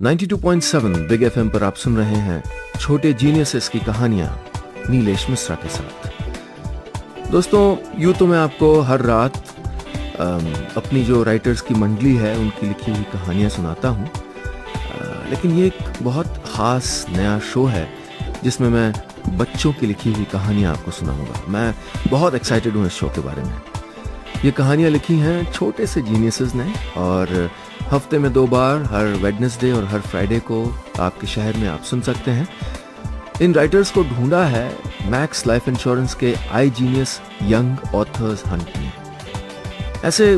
92.7 big FM पर आप सुन रहे हैं छोटे जीनियसेस की कहानियां नीलेश मिश्रा के साथ। दोस्तों, यूं तो मैं आपको हर रात अपनी जो राइटर्स की मंडली है उनकी लिखी हुई कहानियां सुनाता हूं, लेकिन ये एक बहुत ख़ास नया शो है जिसमें मैं बच्चों की लिखी हुई कहानियां आपको सुनाऊंगा। मैं बहुत एक्साइटेड हूं इस शो के बारे में। ये कहानियां लिखी हैं छोटे से जीनियसेस ने और हफ्ते में 2 बार, हर वेडनेसडे और हर फ्राइडे को आपके शहर में आप सुन सकते हैं। इन राइटर्स को ढूंढा है मैक्स लाइफ इंश्योरेंस के आई जीनियस यंग ऑथर्स हंट ने। ऐसे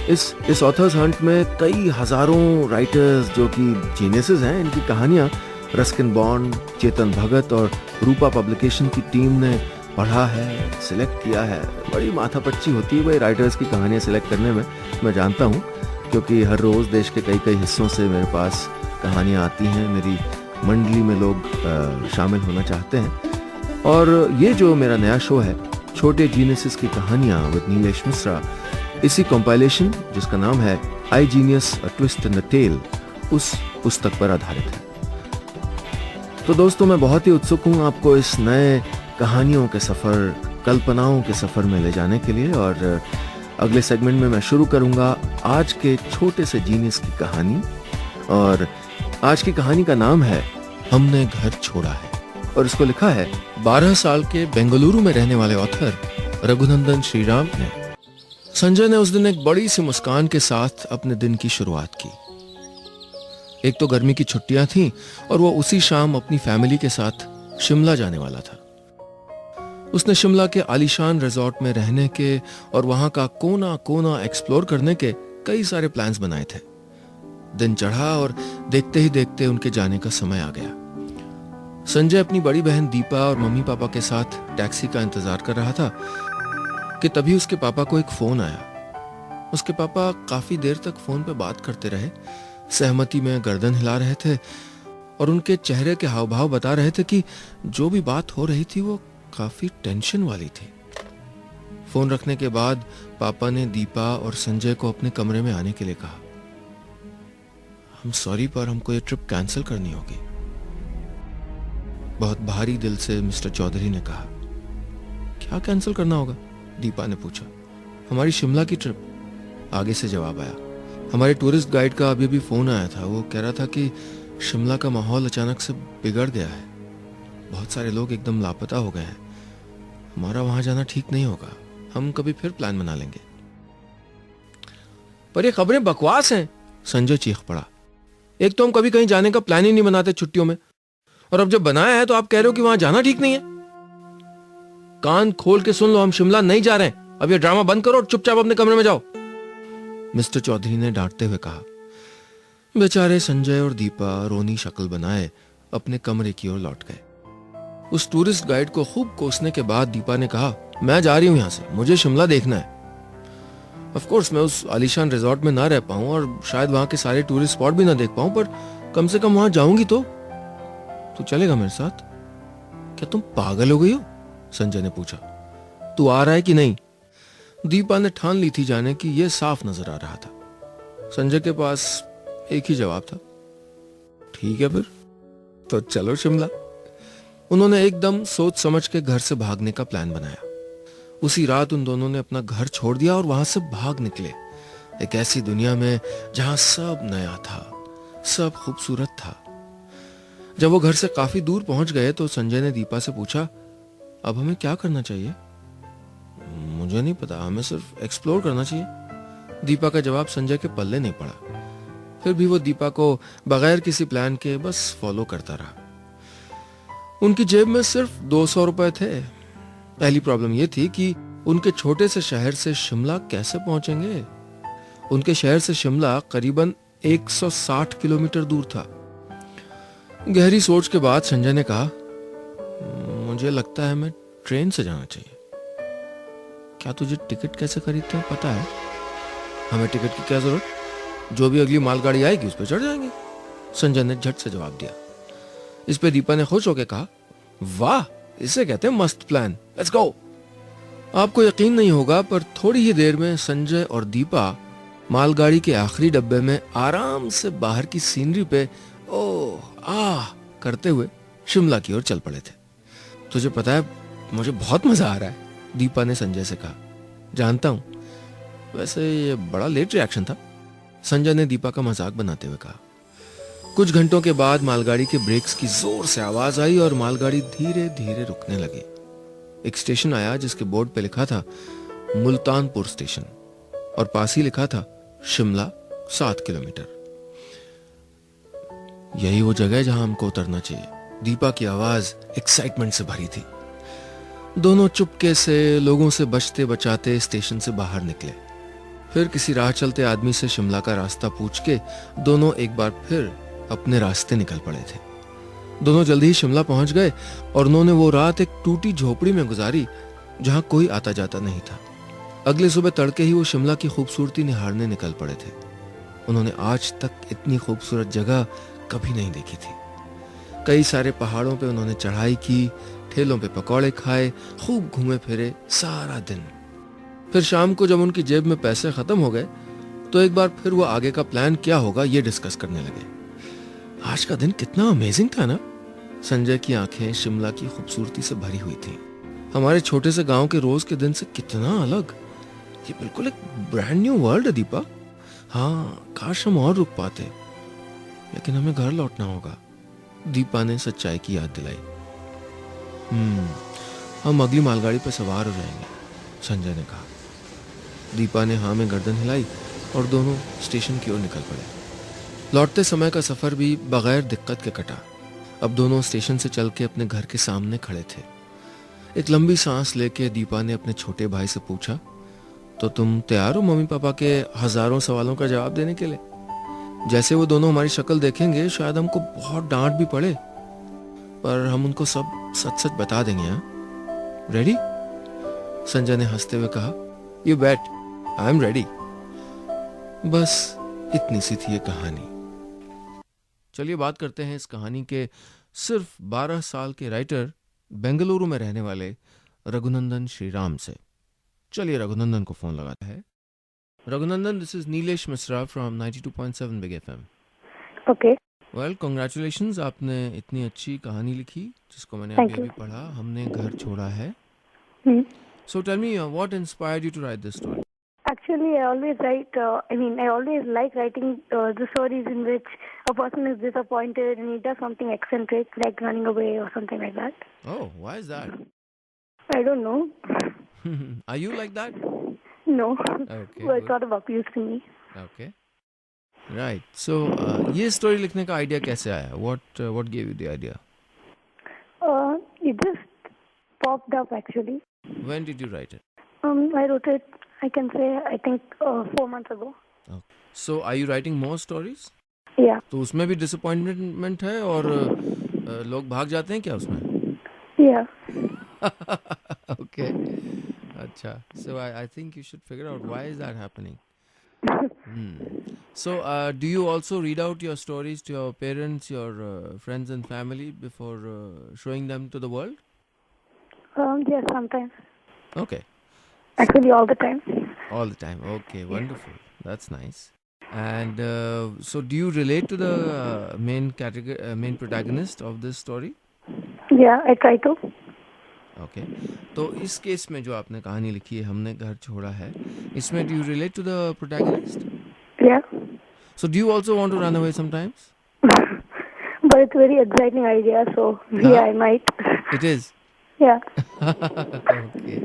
इस ऑथर्स हंट में कई हजारों राइटर्स जो कि जीनियसेस हैं, इनकी कहानियां रस्किन बॉन्ड, चेतन भगत और रूपा पब्लिकेशन की टीम ने पढ़ा है, सिलेक्ट किया है। बड़ी माथापच्ची होती है भाई राइटर्स की कहानियां सिलेक्ट करने में, मैं जानता हूँ, क्योंकि हर रोज़ देश के कई हिस्सों से मेरे पास कहानियां आती हैं। मेरी मंडली में लोग शामिल होना चाहते हैं। और ये जो मेरा नया शो है छोटे जीनियसेस की कहानियां विद नीलेश मिश्रा, इसी कंपाइलेशन जिसका नाम है I genius a twist in the tale, उस पुस्तक पर आधारित है। तो दोस्तों, मैं बहुत ही उत्सुक हूँ आपको इस नए कहानियों के सफ़र, कल्पनाओं के सफ़र में ले जाने के लिए। और अगले सेगमेंट में मैं शुरू करूंगा आज के छोटे से जीनियस की कहानी। और आज की कहानी का नाम है हमने घर छोड़ा है, और इसको लिखा है 12 साल के बेंगलुरु में रहने वाले ऑथर रघुनंदन श्रीराम ने। संजय ने उस दिन एक बड़ी सी मुस्कान के साथ अपने दिन की शुरुआत की। एक तो गर्मी की छुट्टियां थीं और वो उसी शाम अपनी फैमिली के साथ शिमला जाने वाला था। उसने शिमला के आलीशान रिजॉर्ट में रहने के और वहां का कोना कोना एक्सप्लोर करने के कई सारे प्लान्स बनाए थे। दिन चढ़ा और देखते ही देखते उनके जाने का समय आ गया। संजय अपनी बड़ी बहन दीपा और मम्मी पापा के साथ टैक्सी का इंतजार कर रहा था कि तभी उसके पापा को एक फोन आया। उसके पापा काफी देर तक फोन पे बात करते रहे, सहमति में गर्दन हिला रहे थे और उनके चेहरे के हाव भाव बता रहे थे कि जो भी बात हो रही थी वो काफी टेंशन वाली थी। फोन रखने के बाद पापा ने दीपा और संजय को अपने कमरे में आने के लिए कहा। हम सॉरी, पर हमको ये ट्रिप कैंसिल करनी होगी, बहुत भारी दिल से मिस्टर चौधरी ने कहा। क्या कैंसिल करना होगा? दीपा ने पूछा। हमारी शिमला की ट्रिप, आगे से जवाब आया। हमारे टूरिस्ट गाइड का अभी फोन आया था। वो कह रहा था कि शिमला का माहौल अचानक से बिगड़ गया है, बहुत सारे लोग एकदम लापता हो गए हैं। हमारा वहां जाना ठीक नहीं होगा, हम कभी फिर प्लान बना लेंगे। पर ये खबरें बकवास हैं, संजय चीख पड़ा। एक तो हम कभी कहीं जाने का प्लान ही नहीं बनाते छुट्टियों में, और अब जब बनाया है तो आप कह रहे हो कि वहां जाना ठीक नहीं है। कान खोल के सुन लो, हम शिमला नहीं जा रहे हैं। अब ये ड्रामा बंद करो और चुपचाप अपने कमरे में जाओ, मिस्टर चौधरी ने डांटते हुए कहा। बेचारे संजय और दीपा रोनी शक्ल बनाए अपने कमरे की ओर लौट गए। उस टूरिस्ट गाइड को खूब कोसने के बाद दीपा ने कहा, मैं जा रही हूं यहां से, मुझे शिमला देखना है। ऑफ कोर्स मैं उस आलीशान रिजॉर्ट में ना रह पाऊं और शायद वहां के सारे टूरिस्ट स्पॉट भी ना देख पाऊं, पर कम से कम वहां जाऊंगी तो। तू चलेगा मेरे साथ? क्या तुम पागल हो गई हो? संजय ने पूछा। तू आ रहा है कि नहीं? दीपा ने ठान ली थी जाने की, यह साफ नजर आ रहा था। संजय के पास एक ही जवाब था, ठीक है फिर तो चलो शिमला। उन्होंने एकदम सोच समझ के घर से भागने का प्लान बनाया। उसी रात उन दोनों ने अपना घर छोड़ दिया और वहां से भाग निकले, एक ऐसी दुनिया में जहां सब नया था, सब खूबसूरत था। जब वो घर से काफी दूर पहुंच गए तो संजय ने दीपा से पूछा, अब हमें क्या करना चाहिए? मुझे नहीं पता, हमें सिर्फ एक्सप्लोर करना चाहिए। दीपा का जवाब संजय के पल्ले नहीं पड़ा। फिर भी वो दीपा को बगैर किसी प्लान के बस फॉलो करता रहा। उनकी जेब में सिर्फ 200 रुपए थे। पहली प्रॉब्लम यह थी कि उनके छोटे से शहर से शिमला कैसे पहुंचेंगे। उनके शहर से शिमला करीबन 160 किलोमीटर दूर था। गहरी सोच के बाद संजय ने कहा, मुझे लगता है हमें ट्रेन से जाना चाहिए। क्या तुझे टिकट कैसे खरीदते हैं पता है? हमें टिकट की क्या जरूरत, जो भी अगली मालगाड़ी आएगी उस पर चढ़ जाएंगे, संजय ने झट से जवाब दिया। इस पे दीपा ने खुश होकर कहा, वाह, इसे कहते हैं मस्त प्लान, लेट्स गो। आपको यकीन नहीं होगा पर थोड़ी ही देर में संजय और दीपा मालगाड़ी के आखिरी डब्बे में आराम से बाहर की सीनरी पे ओह आह करते हुए शिमला की ओर चल पड़े थे। तुझे पता है, मुझे बहुत मजा आ रहा है, दीपा ने संजय से कहा। जानता हूं, वैसे ये बड़ा लेट रिएक्शन था, संजय ने दीपा का मजाक बनाते हुए कहा। कुछ घंटों के बाद मालगाड़ी के ब्रेक्स की जोर से आवाज आई और मालगाड़ी धीरे धीरे रुकने लगी। एक स्टेशन आया जिसके बोर्ड पे लिखा था मुल्तानपुर स्टेशन और पास ही लिखा था शिमला 7 किलोमीटर। यही वो जगह है जहां हमको उतरना चाहिए, दीपा की आवाज एक्साइटमेंट से भरी थी। दोनों चुपके से लोगों से बचते बचाते स्टेशन से बाहर निकले। फिर किसी राह चलते आदमी से शिमला का रास्ता पूछ के दोनों एक बार फिर अपने रास्ते निकल पड़े थे। दोनों जल्दी ही शिमला पहुंच गए और उन्होंने वो रात एक टूटी झोपड़ी में गुजारी जहां कोई आता जाता नहीं था। अगले सुबह तड़के ही वो शिमला की खूबसूरती निहारने निकल पड़े थे। उन्होंने आज तक इतनी खूबसूरत जगह कभी नहीं देखी थी। कई सारे पहाड़ों पे उन्होंने चढ़ाई की, ठेलों पे पकौड़े खाए, खूब घूमे फिरे सारा दिन। फिर शाम को जब उनकी जेब में पैसे खत्म हो गए तो एक बार फिर वो आगे का प्लान क्या होगा ये डिस्कस करने लगे। आज का दिन कितना अमेजिंग था ना। संजय की आंखें शिमला की खूबसूरती से भरी हुई थी। हमारे छोटे से गांव के रोज के दिन से कितना अलग। ये बिल्कुल एक ब्रांड न्यू वर्ल्ड है दीपा। हाँ, काश हम और रुक पाते, लेकिन हमें घर लौटना होगा, दीपा ने सच्चाई की याद दिलाई। हम अगली मालगाड़ी पर सवार हो जाएंगे, संजय ने कहा। दीपा ने हाँ में गर्दन हिलाई और दोनों स्टेशन की ओर निकल पड़े। लौटते समय का सफर भी बगैर दिक्कत के कटा। अब दोनों स्टेशन से चल के अपने घर के सामने खड़े थे। एक लंबी सांस लेके दीपा ने अपने छोटे भाई से पूछा, तो तुम तैयार हो मम्मी पापा के हजारों सवालों का जवाब देने के लिए? जैसे वो दोनों हमारी शक्ल देखेंगे शायद हमको बहुत डांट भी पड़े, पर हम उनको सब सच सच बता देंगे। हाँ, रेडी? संजय ने हंसते हुए कहा। You bet, I am ready. बस इतनी सी थी ये कहानी। चलिए बात करते हैं इस कहानी के सिर्फ 12 साल के राइटर, बेंगलुरु में रहने वाले रघुनंदन श्रीराम से। चलिए रघुनंदन को फोन लगाता है। Raghunandan, this is Nilesh Mishra from 92.7 big FM. Okay. Well, congratulations, आपने इतनी अच्छी कहानी लिखी जिसको मैंने अभी पढ़ा, हमने घर छोड़ा है। So tell me, what inspired you to write this story? Actually, I always write, I always like writing the stories in which a person is disappointed and he does something eccentric, like running away or something like that. Oh, why is that? I don't know. Are you like that? No. Okay. Well, it's sort of appeals to me. Okay. Right. So, ये story लिखने का idea कैसे आया? What gave you the idea? It just popped up actually. When did you write it? I wrote it, I can say, I think 4 months ago. Okay. So, are you writing more stories? Yeah. तो उसमें भी disappointment है और लोग भाग जाते हैं क्या उसमें? Yeah. Okay. अच्छा. So, I think you should figure out why is that happening. So, do you also read out your stories to your parents, your friends and family before showing them to the world? Yes, sometimes. Okay. Actually, all the time. All the time. Okay, wonderful. That's nice. And so, do you relate to the main protagonist of this story? Yeah, I try to. Okay. तो इस case में जो आपने कहानी लिखी है, हमने घर छोड़ा है, इसमें do you relate to the protagonist? Yeah. So, do you also want to run away sometimes? But it's a very exciting idea, so yeah, I might. It is? Yeah. Okay.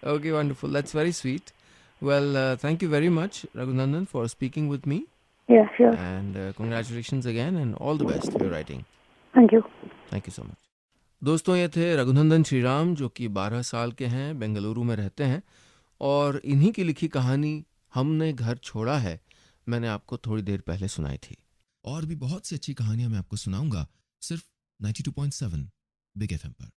Okay, wonderful. That's very sweet. Well, thank you very much, Raghunandan, for speaking with me. Yeah, sure. And congratulations again and all the best for your writing. Thank you. Thank you so much. दोस्तों, ये थे रघुनंदन श्रीराम जो कि 12 साल के हैं, बेंगलुरु में रहते हैं और इन्हीं की लिखी कहानी हमने घर छोड़ा है मैंने आपको थोड़ी देर पहले सुनाई थी। और भी बहुत सी अच्छी कहानियां मैं आपको सुनाऊंगा सिर्फ 92.7 बिग एफएम पर।